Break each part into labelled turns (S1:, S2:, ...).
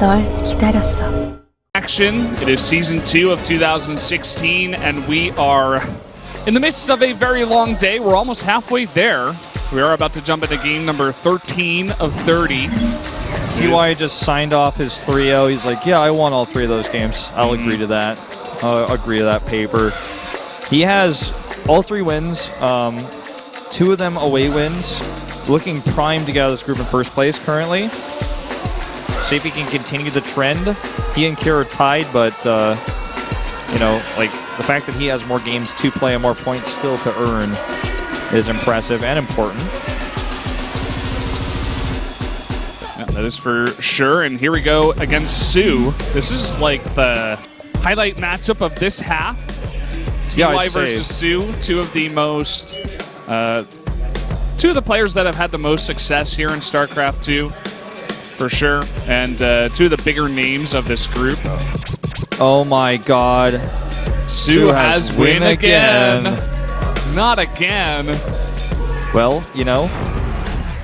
S1: 널 기다렸어.
S2: Action. It is season 2 of 2016, and we are in the midst of a very long day. We're almost halfway there. We are about to jump into game number 13 of 30.
S3: TY just signed off his 3-0. He's like, yeah, I won all 3 of those games. I'll agree to that. I'll agree to that paper. He has all 3 wins, 2 of them away wins. Looking primed to get out of this group in first place currently. See if he can continue the trend. He and Kira are tied, but, you know, like, the fact that he has more games to play and more points still to earn is impressive and important.
S2: Yeah, that is for sure. And here we go against soO. This is like the highlight matchup of this half. TY versus soO, two of the players that have had the most success here in StarCraft 2, for sure, and 2 of the bigger names of this group.
S3: Oh my God.
S2: soO has win again. Not again.
S3: Well, you know,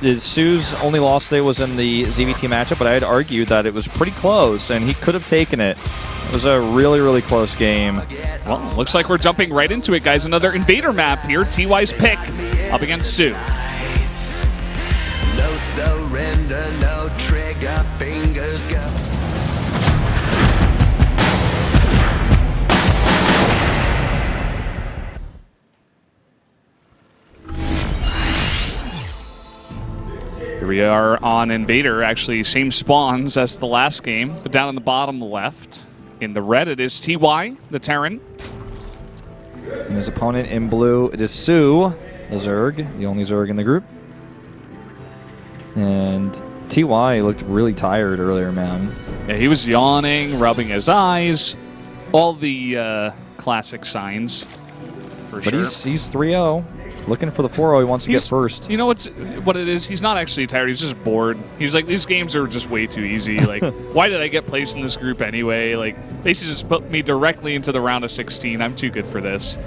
S3: soO's only loss today was in the ZVT matchup, but I'd argue that it was pretty close, and he could have taken it. It was a really, really close game.
S2: Well, looks like we're jumping right into it, guys. Another Invader map here. TY's pick up against soO.
S4: No surrender, no trigger, fingers go.
S2: Here we are on Invader, actually same spawns as the last game, but down in the bottom left. In the red, it is TY, the Terran.
S3: And his opponent in blue, it is soO, the Zerg, the only Zerg in the group. And TY looked really tired earlier, man.
S2: Yeah, he was yawning, rubbing his eyes, all the classic signs, for sure.
S3: But he's 3-0. Looking for the 4-0, he wants to get first.
S2: You know what it is? He's not actually tired. He's just bored. He's like, these games are just way too easy. Like, why did I get placed in this group anyway? Like, they should just put me directly into the round of 16. I'm too good for this.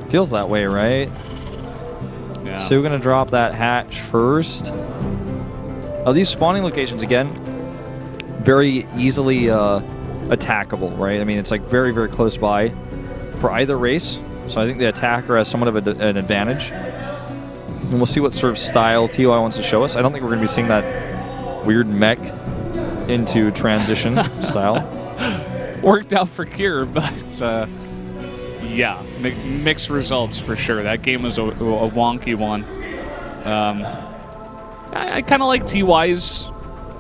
S3: Feels that way, right?
S2: Yeah.
S3: So we're going to drop that hatch first. These spawning locations, again, very easily attackable, right? I mean, it's like very, very close by for either race. So I think the attacker has somewhat of an advantage. And we'll see what sort of style TY wants to show us. I don't think we're going to be seeing that weird mech into transition style.
S2: Worked out for Kier, but yeah, mixed results for sure. That game was a wonky one. I kind of like TY's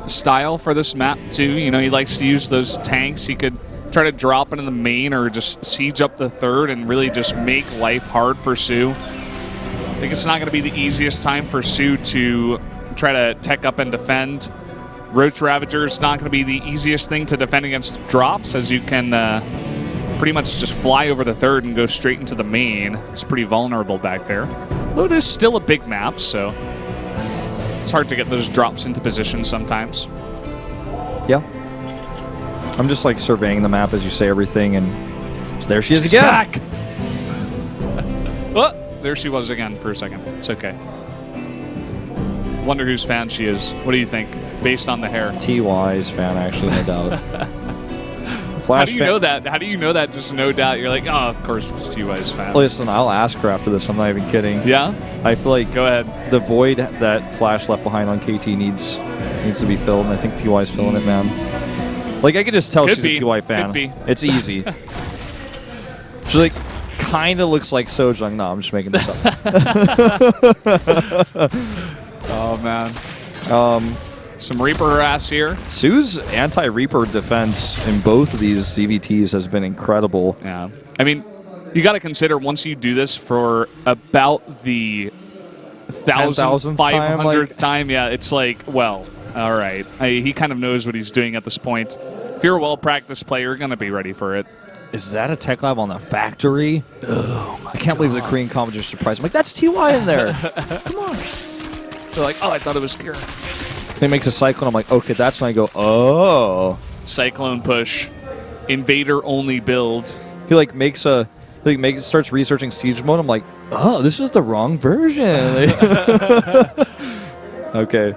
S2: style for this map too. You know, he likes to use those tanks. He could try to drop into the main or just siege up the third and really just make life hard for soO. I think it's not going to be the easiest time for soO to try to tech up and defend. Roach Ravager is not going to be the easiest thing to defend against drops, as you can pretty much just fly over the third and go straight into the main. It's pretty vulnerable back there. Though it is still a big map, so it's hard to get those drops into position sometimes.
S3: Yeah. I'm just like surveying the map as you say everything, and there she is
S2: She's
S3: again.
S2: Back. Oh, there she was again for a second. It's okay. Wonder whose fan she is. What do you think, based on the hair?
S3: TY's fan, actually, no doubt.
S2: How do you know that? How do you know that? Just no doubt. You're like, oh, of course it's TY's fan.
S3: Listen, I'll ask her after this. I'm not even kidding.
S2: Yeah?
S3: I feel like
S2: go ahead.
S3: The void that Flash left behind on KT needs to be filled, and I think TY's filling it, man. Like, I could just tell she's a TY fan.
S2: Could be.
S3: It's easy. She, like, kind of looks like Sojung. No, I'm just making this up.
S2: Oh, man. Some Reaper harass here.
S3: soO's anti-Reaper defense in both of these CVTs has been incredible.
S2: Yeah. I mean, you got to consider once you do this for about the 1,500th time, yeah, it's like, well, all right. He kind of knows what he's doing at this point. If you're a well-practiced player, you're going to be ready for it.
S3: Is that a tech lab on the factory? Oh, I can't believe the Korean comment just surprised. I'm like, that's TY in there. Come on.
S2: They're like, oh, I thought it was Kira.
S3: He makes a cyclone. I'm like, okay, that's when I go, oh.
S2: Cyclone push. Invader-only build.
S3: He like makes a starts researching siege mode. I'm like, oh, this is the wrong version. Okay.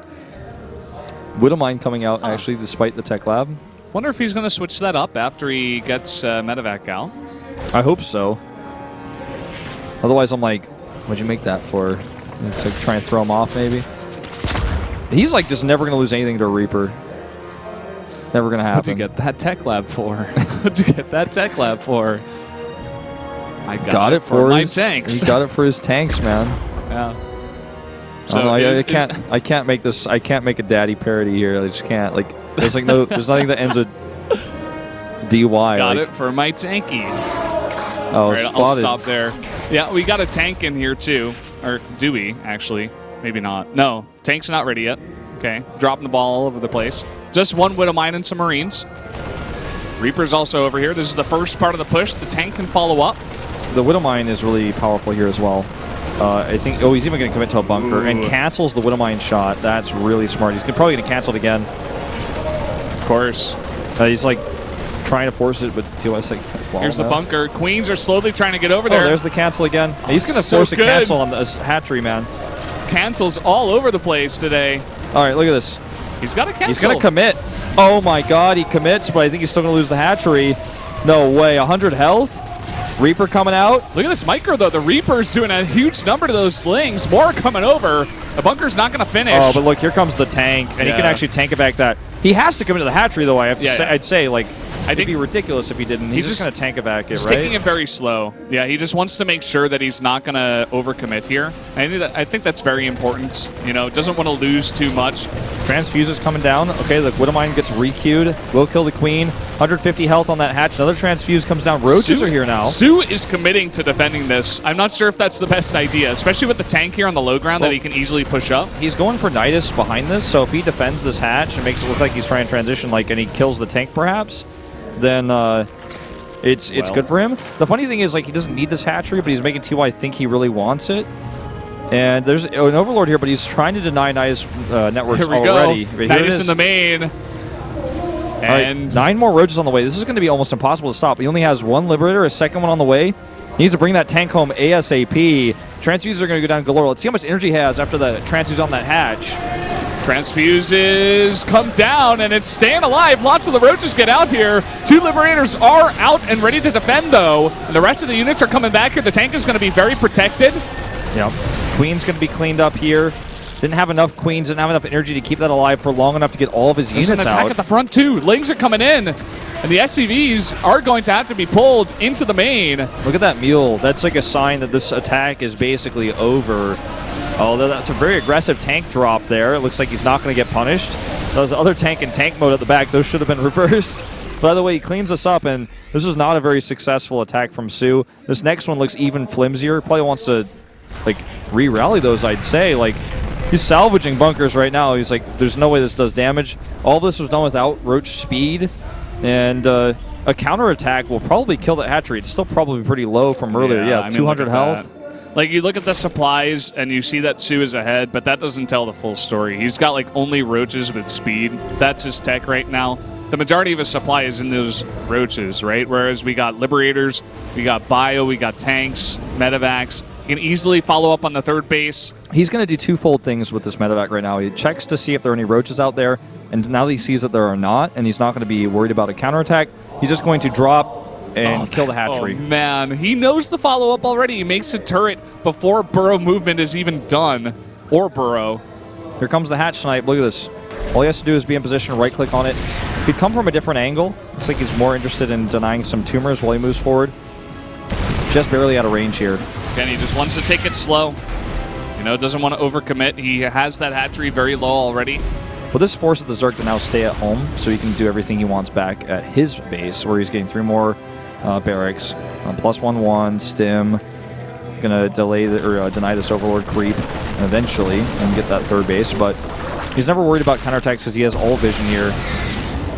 S3: Widowmine coming out, actually, despite the tech lab.
S2: Wonder if he's going to switch that up after he gets medevac out.
S3: I hope so. Otherwise, I'm like, what'd you make that for? It's like trying to throw him off, maybe. He's like just never going to lose anything to a Reaper. Never going to happen.
S2: What'd you get that tech lab for? What'd you get that tech lab for? I got it for my tanks.
S3: He got it for his tanks, man.
S2: Yeah.
S3: So I can't make this. I can't make a daddy parody here. I just can't. Like, there's like no. There's nothing that ends with dy.
S2: Got
S3: like,
S2: it for my tanky.
S3: Oh,
S2: right, I'll stop there. Yeah, we got a tank in here too. Or do we, actually? Maybe not. No, tank's not ready yet. Okay, dropping the ball all over the place. Just one Widowmine and some Marines. Reaper's also over here. This is the first part of the push. The tank can follow up.
S3: The Widowmine is really powerful here as well. I think, he's even going to commit to a bunker and cancels the Widowmine shot. That's really smart. He's probably going to cancel it again.
S2: Of course.
S3: He's like trying to force it, but TOS like,
S2: here's the bunker. Queens are slowly trying to get over there.
S3: Oh, there's the cancel again. He's going to force a cancel on this hatchery, man.
S2: Cancels all over the place today.
S3: All right, look at this.
S2: He's got a cancel.
S3: He's going to commit. Oh my God, he commits, but I think he's still going to lose the hatchery. No way, 100 health. Reaper coming out.
S2: Look at this micro, though. The Reaper's doing a huge number to those slings. More coming over. The bunker's not going to finish.
S3: Oh, but look, here comes the tank, and he can actually tank it back that. He has to commit to the hatchery, though, I have to say. I'd say, like, it'd be ridiculous if he didn't. He's just going to tank it back,
S2: he's
S3: right?
S2: He's taking it very slow. Yeah, he just wants to make sure that he's not going to overcommit here. I think that's very important. You know, doesn't want to lose too much.
S3: Transfuse is coming down. Okay, the Widowmine gets re-queued. Will kill the Queen. 150 health on that hatch. Another Transfuse comes down. Roaches are here now.
S2: soO is committing to defending this. I'm not sure if that's the best idea, especially with the tank here on the low ground that he can easily push up.
S3: He's going for Nidus behind this, so if he defends this hatch and makes it look like he's trying to transition, like, and he kills the tank perhaps, then it's good for him. The funny thing is, like, he doesn't need this hatchery, but he's making TY think he really wants it. And there's an Overlord here, but he's trying to deny Nidus networks already.
S2: Here we go. Nidus in the main. And
S3: right, 9 more Roaches on the way. This is going to be almost impossible to stop. He only has 1 Liberator, a second one on the way. He needs to bring that tank home ASAP. Transfuses are going to go down galore. Let's see how much energy he has after the transfuse on that hatch.
S2: Transfuses come down, and it's staying alive. Lots of the Roaches get out here. 2 Liberators are out and ready to defend, though. And the rest of the units are coming back here. The tank is going to be very protected.
S3: Yep. Queen's going to be cleaned up here. Didn't have enough Queens, didn't have enough energy to keep that alive for long enough to get all of his units out.
S2: There's an attack at the front, too. Lings are coming in, and the SCVs are going to have to be pulled into the main.
S3: Look at that mule. That's like a sign that this attack is basically over. Although that's a very aggressive tank drop there. It looks like he's not going to get punished. Those other tank in tank mode at the back, those should have been reversed. By the way, he cleans us up, and this is not a very successful attack from soO. This next one looks even flimsier. Probably wants to, like, re-rally those, I'd say. Like, he's salvaging bunkers right now. He's like, there's no way this does damage. All this was done without Roach speed, and a counterattack will probably kill that hatchery. It's still probably pretty low from earlier. Yeah, I mean, 200 health.
S2: Like, you look at the supplies, and you see that soO is ahead, but that doesn't tell the full story. He's got, like, only Roaches with speed. That's his tech right now. The majority of his supply is in those Roaches, right? Whereas we got Liberators, we got Bio, we got tanks, Medevacs. He can easily follow up on the third base.
S3: He's going to do twofold things with this Medevac right now. He checks to see if there are any Roaches out there, and now that he sees that there are not, and he's not going to be worried about a counterattack, he's just going to drop and kill the hatchery.
S2: Oh, man. He knows the follow-up already. He makes a turret before burrow movement is even done. Or burrow.
S3: Here comes the hatch snipe. Look at this. All he has to do is be in position, right-click on it. If he'd come from a different angle, looks like he's more interested in denying some tumors while he moves forward. Just barely out of range here.
S2: Again, he just wants to take it slow. You know, doesn't want to overcommit. He has that hatchery very low already.
S3: But this forces the Zerg to now stay at home, so he can do everything he wants back at his base, where he's getting 3 more barracks. +1/1, stim. Gonna delay or deny this Overlord creep eventually and get that third base, but he's never worried about counterattacks because he has all vision here.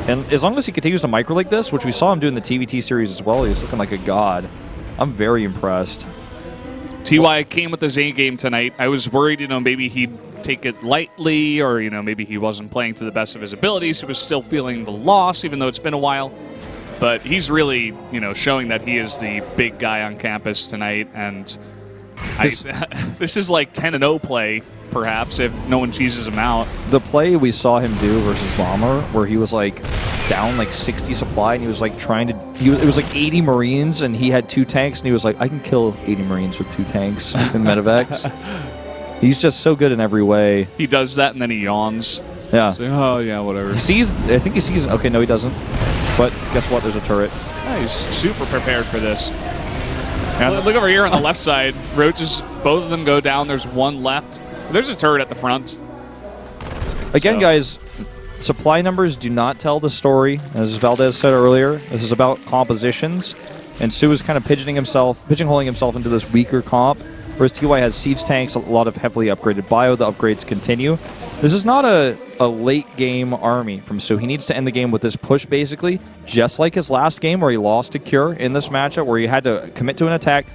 S3: And as long as he continues to micro like this, which we saw him do in the TVT series as well, he's looking like a god. I'm very impressed.
S2: TY came with his A game tonight. I was worried, you know, maybe he'd take it lightly, or, you know, maybe he wasn't playing to the best of his abilities. He was still feeling the loss, even though it's been a while. But he's really, you know, showing that he is the big guy on campus tonight. And this is like 10-0 play perhaps, if no one cheeses him out.
S3: The play we saw him do versus Bomber, where he was like down like 60 supply, and he was like trying to. It was like 80 Marines, and he had 2 tanks, and he was like, I can kill 80 Marines with 2 tanks in Medivacs. He's just so good in every way.
S2: He does that, and then he yawns.
S3: Yeah.
S2: He's like, oh yeah, whatever.
S3: He sees. I think he sees. Okay, no, he doesn't. But guess what? There's a turret.
S2: Yeah, he's super prepared for this. Look over here on the left side. Roaches, both of them go down. There's one left. There's a turret at the front.
S3: Again, guys, supply numbers do not tell the story. As Valdez said earlier, this is about compositions. And soO is kind of pigeonholing himself into this weaker comp. Whereas TY has siege tanks, a lot of heavily upgraded bio. The upgrades continue. This is not a late game army from soO. He needs to end the game with this push, basically, just like his last game where he lost to Cure in this matchup, where he had to commit to an attack.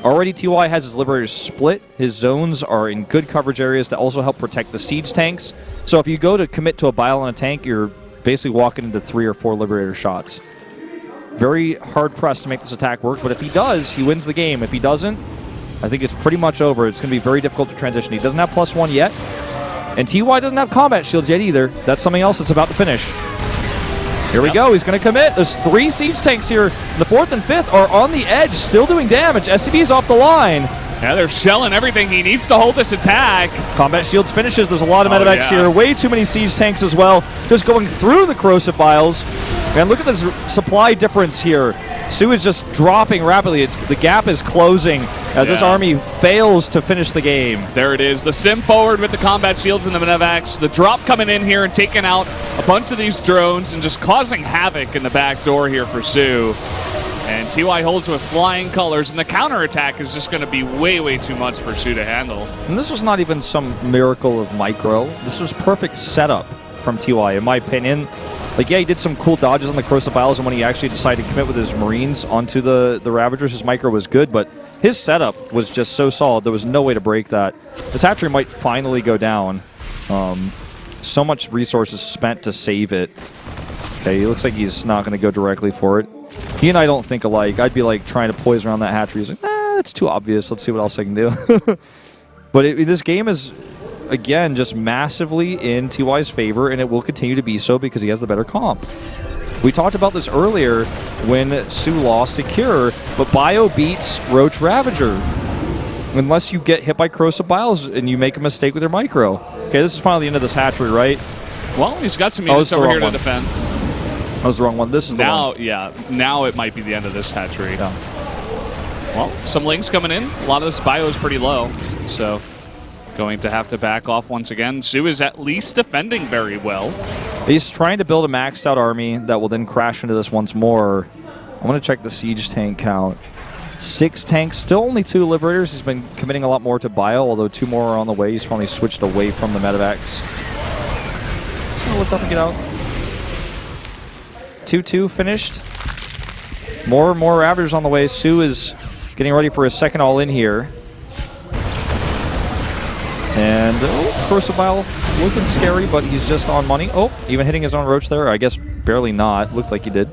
S3: Already TY has his Liberators split. His zones are in good coverage areas to also help protect the siege tanks. So if you go to commit to a bio on a tank, you're basically walking into 3 or 4 Liberator shots. Very hard-pressed to make this attack work, but if he does, he wins the game. If he doesn't, I think it's pretty much over. It's going to be very difficult to transition. He doesn't have +1 yet, and TY doesn't have combat shields yet either. That's something else that's about to finish. Here we go. He's going to commit. There's 3 siege tanks here. The 4th and 5th are on the edge, still doing damage. SCV's off the line.
S2: Yeah, they're shelling everything. He needs to hold this attack.
S3: Combat shields finishes. There's a lot of medevacs here. Way too many siege tanks as well. Just going through the corrosive vials. And look at this supply difference here. soO is just dropping rapidly. The gap is closing as this army fails to finish the game.
S2: There it is. The stim forward with the combat shields and the medevacs. The drop coming in here and taking out a bunch of these drones and just causing havoc in the back door here for soO. And TY holds with flying colors, and the counterattack is just going to be way, way too much for soO to handle.
S3: And this was not even some miracle of micro. This was perfect setup from TY, in my opinion. Like, yeah, he did some cool dodges on the corrosive vials, and when he actually decided to commit with his Marines onto the Ravagers, his micro was good, but his setup was just so solid. There was no way to break that. This hatchery might finally go down. So much resources spent to save it. Okay, he looks like he's not going to go directly for it. He and I don't think alike. I'd be like trying to poise around that hatchery. He's like, nah, it's too obvious. Let's see what else I can do. But this game is, again, just massively in TY's favor, and it will continue to be so because he has the better comp. We talked about this earlier when soO lost to Cure, but Bio beats Roach Ravager. Unless you get hit by corrosive vials and you make a mistake with your micro. Okay, this is finally the end of this hatchery, right?
S2: Well, he's got some units over here to defend.
S3: That was the wrong one. This is the one.
S2: Yeah, now it might be the end of this hatchery.
S3: Yeah.
S2: Well, some links coming in. A lot of this bio is pretty low, so going to have to back off once again. soO is at least defending very well.
S3: He's trying to build a maxed out army that will then crash into this once more. I want to check the siege tank count. 6 tanks, still only 2 Liberators. He's been committing a lot more to bio, although 2 more are on the way. He's finally switched away from the medevacs. So lift up and get out. 2-2 finished. More and more Ravagers on the way. soO is getting ready for his second all-in here. And corrosive vial looking scary, but he's just on money. Oh, even hitting his own Roach there. I guess barely not. Looked like he did.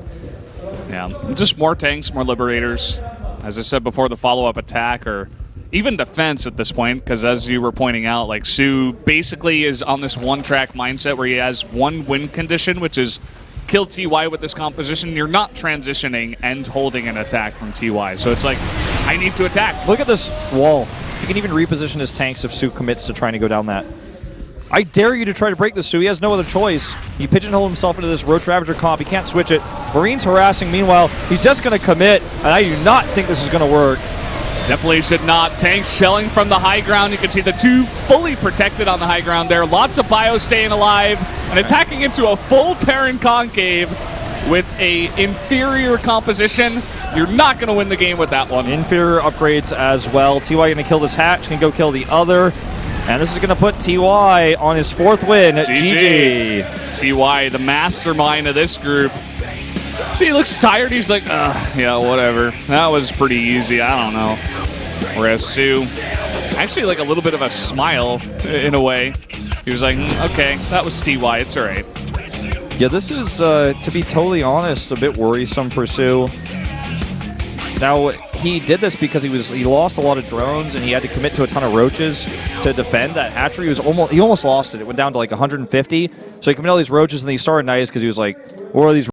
S2: Yeah, just more tanks, more Liberators. As I said before, the follow-up attack or even defense at this point, because as you were pointing out, like soO basically is on this one-track mindset where he has one win condition, which is kill TY with this composition. You're not transitioning and holding an attack from TY. So it's like, I need to attack.
S3: Look at this wall. He can even reposition his tanks if soO commits to trying to go down that. I dare you to try to break this, soO. He has no other choice. He pigeonholed himself into this Roach Ravager comp. He can't switch it. Marines harassing. Meanwhile, he's just going to commit, and I do not think this is going to work.
S2: Definitely should not. Tanks shelling from the high ground. You can see the 2 fully protected on the high ground there. Lots of bio staying alive and attacking into a full Terran concave with a inferior composition. You're not going to win the game with that one.
S3: Inferior upgrades as well. TY going to kill this hatch, can go kill the other. And this is going to put TY on his 4th win. GG.
S2: TY, the mastermind of this group. See, he looks tired. He's like, yeah, whatever. That was pretty easy. I don't know. Whereas soO, actually like a little bit of a smile in a way. He was like, okay, that was TY. It's all right.
S3: Yeah, this is, to be totally honest, a bit worrisome for soO. Now, he did this because he lost a lot of drones and he had to commit to a ton of roaches to defend that hatchery. He almost lost it. It went down to like 150. So he committed all these roaches and he started nice because he was like, what are these